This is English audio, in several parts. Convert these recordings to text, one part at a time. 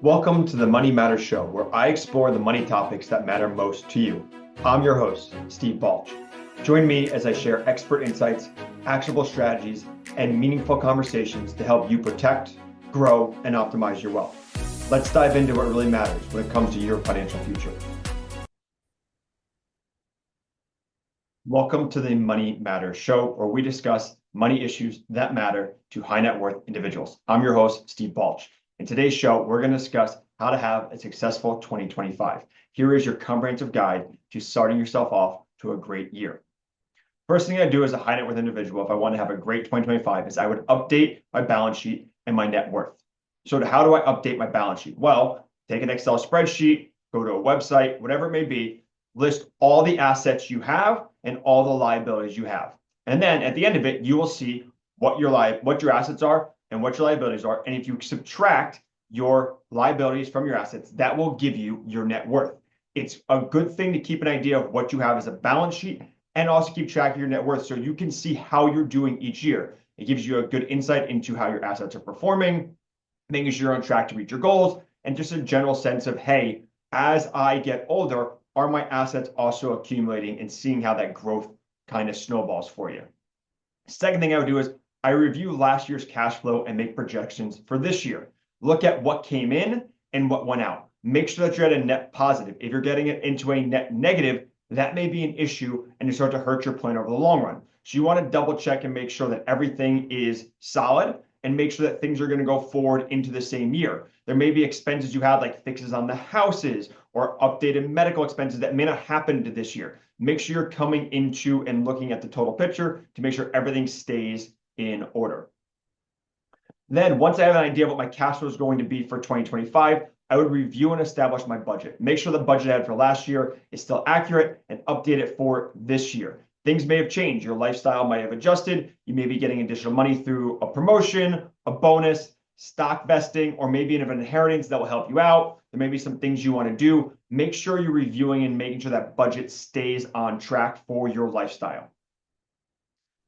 Welcome to the Money Matters Show, where I explore the money topics that matter most to you. I'm your host, Steve Balch. Join me as I share expert insights, actionable strategies, and meaningful conversations to help you protect, grow, and optimize your wealth. Let's dive into what really matters when it comes to your financial future. Welcome to the Money Matters Show, where we discuss money issues that matter to high net worth individuals. I'm your host, Steve Balch. In today's show, we're going to discuss how to have a successful 2025. Here is your comprehensive guide to starting yourself off to a great year. First thing I do as a high net worth individual, if I want to have a great 2025, is I would update my balance sheet and my net worth. So how do I update my balance sheet? Well, take an Excel spreadsheet, go to a website, whatever it may be, list all the assets you have and all the liabilities you have. And then at the end of it, you will see what your assets are and what your liabilities are. And if you subtract your liabilities from your assets, that will give you your net worth. It's a good thing to keep an idea of what you have as a balance sheet and also keep track of your net worth so you can see how you're doing each year. It gives you a good insight into how your assets are performing, making sure you're on track to reach your goals, and just a general sense of, hey, as I get older, are my assets also accumulating, and seeing how that growth kind of snowballs for you. Second thing I would do is I review last year's cash flow and make projections for this year. Look at what came in and what went out. Make sure that you're at a net positive. If you're getting it into a net negative, that may be an issue and you start to hurt your plan over the long run. So you want to double check and make sure that everything is solid and make sure that things are going to go forward into the same year. There may be expenses you have, like fixes on the houses or updated medical expenses, that may not happen to this year. Make sure you're coming into and looking at the total picture to make sure everything stays in order. Then once I have an idea of what my cash flow is going to be for 2025, I would review and establish my budget. Make sure the budget I had for last year is still accurate and update it for this year. Things may have changed. Your lifestyle might have adjusted. You may be getting additional money through a promotion, a bonus, stock vesting, or maybe an inheritance that will help you out. There may be some things you want to do. Make sure you're reviewing and making sure that budget stays on track for your lifestyle.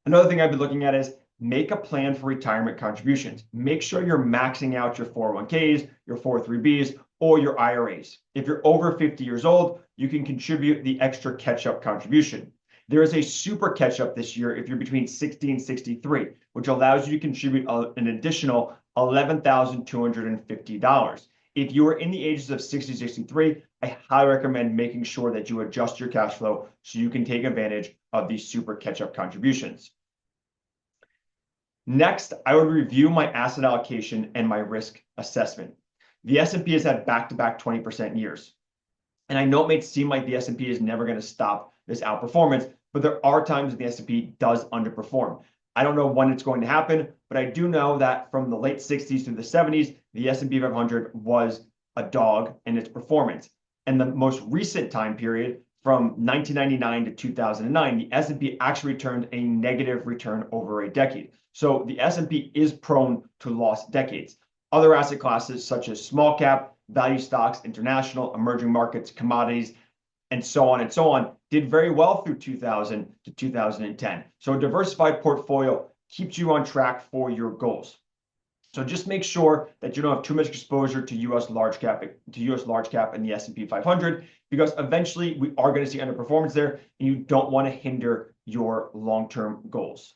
Another thing I've been looking at is make a plan for retirement contributions. Make sure you're maxing out your 401ks, your 403bs, or your IRAs. If you're over 50 years old, you can contribute the extra catch-up contribution. There is a super catch-up this year if you're between 60 and 63, which allows you to contribute an additional $11,250. If you are in the ages of 60 to 63, I highly recommend making sure that you adjust your cash flow so you can take advantage of these super catch-up contributions. Next, I would review my asset allocation and my risk assessment. The S&P has had back-to-back 20% years. And I know it may seem like the S&P is never going to stop this outperformance, but there are times when the S&P does underperform. I don't know when it's going to happen, but I do know that from the late 60s through the 70s, the S&P 500 was a dog in its performance. And the most recent time period, from 1999 to 2009, the S&P actually returned a negative return over a decade. So the S&P is prone to lost decades. Other asset classes such as small cap, value stocks, international, emerging markets, commodities, and so on, did very well through 2000 to 2010. So a diversified portfolio keeps you on track for your goals. So just make sure that you don't have too much exposure to US large cap and the S&P 500, because eventually we are going to see underperformance there, and you don't want to hinder your long-term goals.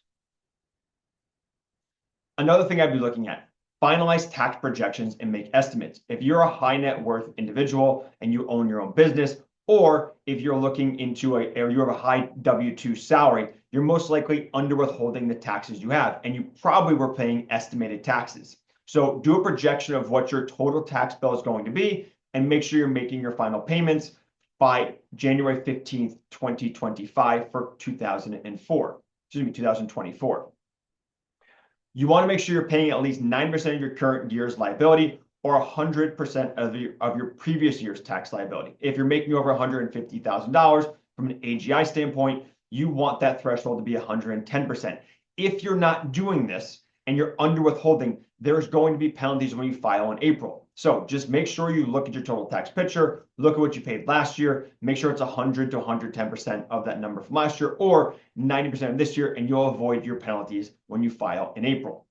Another thing I'd be looking at, finalize tax projections and make estimates. If you're a high net worth individual and you own your own business, or if you're looking into or you have a high W-2 salary, you're most likely under withholding the taxes you have, and you probably were paying estimated taxes. So do a projection of what your total tax bill is going to be, and make sure you're making your final payments by January 15th, 2025 for 2024. You want to make sure you're paying at least 9% of your current year's liability, or 100% of your previous year's tax liability. If you're making over $150,000 from an AGI standpoint, you want that threshold to be 110%. If you're not doing this and you're under withholding, there's going to be penalties when you file in April. So just make sure you look at your total tax picture, look at what you paid last year, make sure it's 100 to 110% of that number from last year, or 90% of this year, and you'll avoid your penalties when you file in April.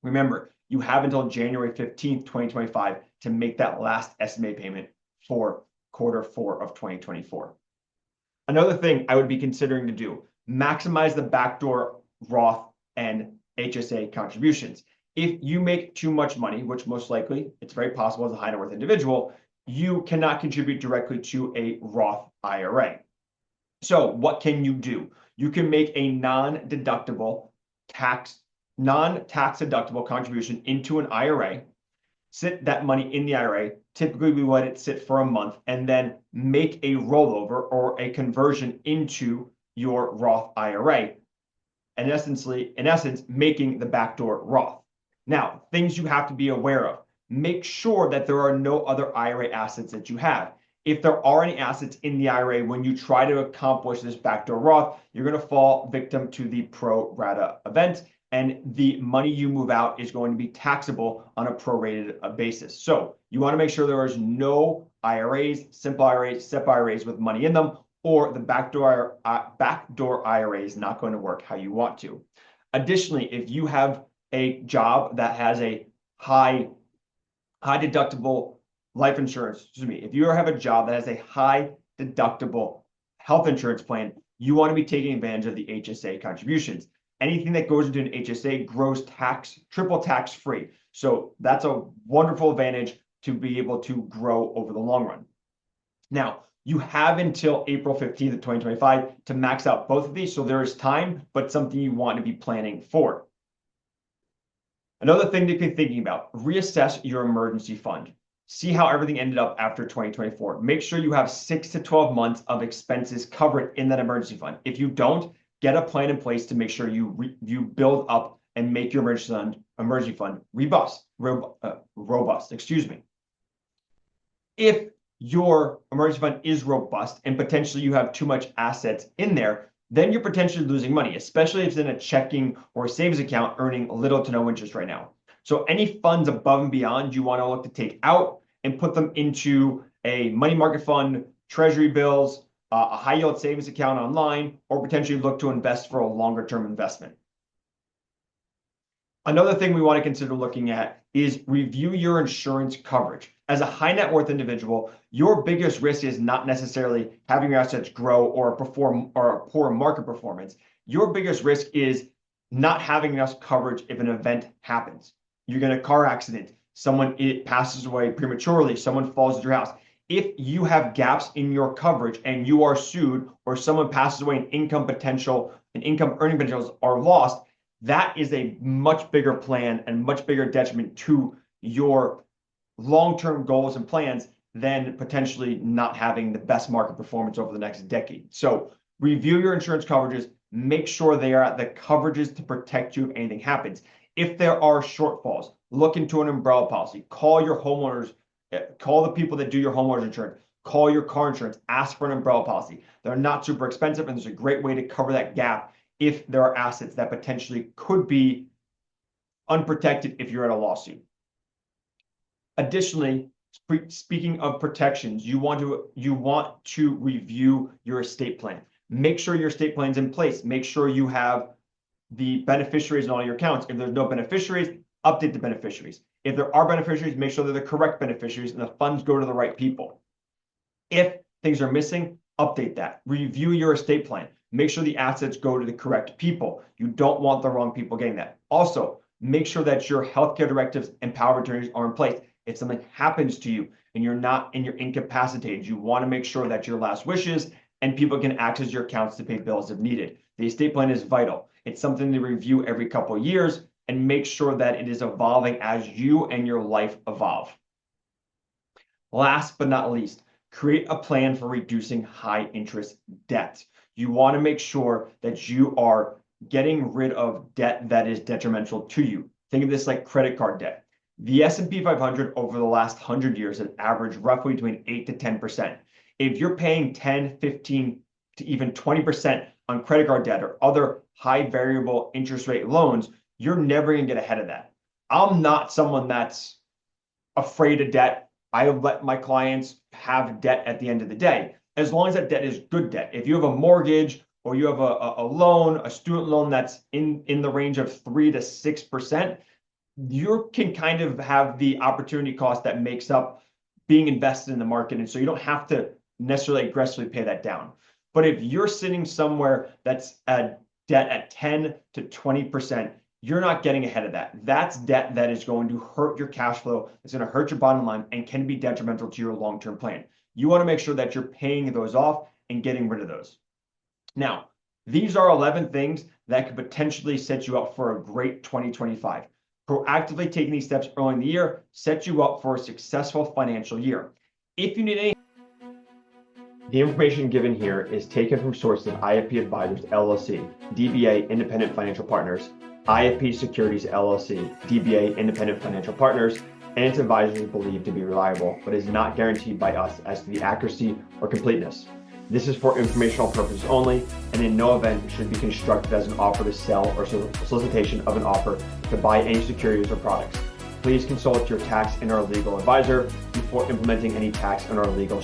Remember, you have until January 15th, 2025 to make that last estimated payment for Q4 of 2024. Another thing I would be considering to do, maximize the backdoor Roth and HSA contributions. If you make too much money, which most likely it's very possible as a high net worth individual, you cannot contribute directly to a Roth IRA. So what can you do? You can make a non-tax deductible contribution into an IRA, sit that money in the IRA. Typically, we let it sit for a month and then make a rollover or a conversion into your Roth IRA. And in essence, making the backdoor Roth. Now, things you have to be aware of. Make sure that there are no other IRA assets that you have. If there are any assets in the IRA, when you try to accomplish this backdoor Roth, you're going to fall victim to the pro rata event, and the money you move out is going to be taxable on a prorated basis. So you want to make sure there is no IRAs, simple IRAs, SEP IRAs with money in them, or the backdoor IRA is not going to work how you want to. Additionally, if you have a job that has a high deductible life insurance, if you have a job that has a high deductible health insurance plan, you want to be taking advantage of the HSA contributions. Anything that goes into an HSA grows triple tax free. So that's a wonderful advantage to be able to grow over the long run. Now, you have until April 15th of 2025 to max out both of these. So there is time, but something you want to be planning for. Another thing to be thinking about, reassess your emergency fund. See how everything ended up after 2024. Make sure you have 6 to 12 months of expenses covered in that emergency fund. If you don't, get a plan in place to make sure you build up and make your emergency fund robust. If your emergency fund is robust and potentially you have too much assets in there, then you're potentially losing money, especially if it's in a checking or a savings account earning little to no interest right now. So any funds above and beyond, you want to look to take out and put them into a money market fund, treasury bills, a high yield savings account online, or potentially look to invest for a longer term investment. Another thing we want to consider looking at is review your insurance coverage. As a high net worth individual, your biggest risk is not necessarily having your assets grow or perform or a poor market performance. Your biggest risk is not having enough coverage if an event happens. You get a car accident, someone passes away prematurely, someone falls at your house. If you have gaps in your coverage and you are sued or someone passes away and income earning potentials are lost, that is a much bigger plan and much bigger detriment to your long-term goals and plans than potentially not having the best market performance over the next decade. So review your insurance coverages, make sure they are at the coverages to protect you if anything happens. If there are shortfalls, look into an umbrella policy, call your homeowners, call the people that do your homeowners insurance, call your car insurance, ask for an umbrella policy. They're not super expensive, and there's a great way to cover that gap if there are assets that potentially could be unprotected if you're at a lawsuit. Additionally, speaking of protections, you want to review your estate plan. Make sure your estate plan is in place. Make sure you have the beneficiaries in all your accounts. If there's no beneficiaries, update the beneficiaries. If there are beneficiaries, make sure they're the correct beneficiaries and the funds go to the right people. If things are missing, update that. Review your estate plan. Make sure the assets go to the correct people. You don't want the wrong people getting that. Also, make sure that your healthcare directives and power of attorneys are in place. If something happens to you and you're incapacitated, you want to make sure that your last wishes and people can access your accounts to pay bills if needed. The estate plan is vital. It's something to review every couple of years and make sure that it is evolving as you and your life evolve. Last but not least, create a plan for reducing high interest debt. You want to make sure that you are getting rid of debt that is detrimental to you. Think of this like credit card debt. The S&P 500 over the last 100 years has averaged roughly between 8 to 10%. If you're paying 10, 15 to even 20% on credit card debt or other high variable interest rate loans, you're never going to get ahead of that. I'm not someone that's afraid of debt. I let my clients have debt at the end of the day, as long as that debt is good debt. If you have a mortgage or you have a loan, a student loan that's in the range of 3 to 6%, you can kind of have the opportunity cost that makes up being invested in the market. And so you don't have to necessarily aggressively pay that down. But if you're sitting somewhere that's at debt at 10 to 20%, you're not getting ahead of that. That's debt that is going to hurt your cash flow. It's going to hurt your bottom line and can be detrimental to your long-term plan. You want to make sure that you're paying those off and getting rid of those. Now, these are 11 things that could potentially set you up for a great 2025. Proactively taking these steps early in the year sets you up for a successful financial year. If you need any, the information given here is taken from sources of IFP Advisors LLC, DBA Independent Financial Partners, IFP Securities LLC, DBA Independent Financial Partners, and its advisors are believed to be reliable, but is not guaranteed by us as to the accuracy or completeness. This is for informational purposes only, and in no event should be constructed as an offer to sell or solicitation of an offer to buy any securities or products. Please consult your tax and/or legal advisor before implementing any tax and/or legal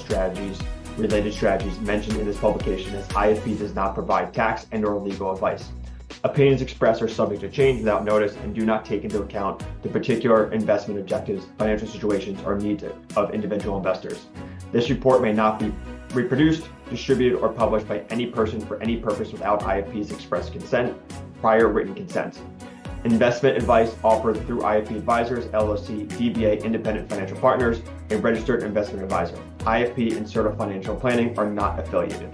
related strategies mentioned in this publication, as IFP does not provide tax and/or legal advice. Opinions expressed are subject to change without notice and do not take into account the particular investment objectives, financial situations, or needs of individual investors. This report may not be reproduced, distributed, or published by any person for any purpose without IFP's express consent, prior written consent. Investment advice offered through IFP Advisors, LLC, DBA Independent Financial Partners, a registered investment advisor. IFP and Certa Financial Planning are not affiliated.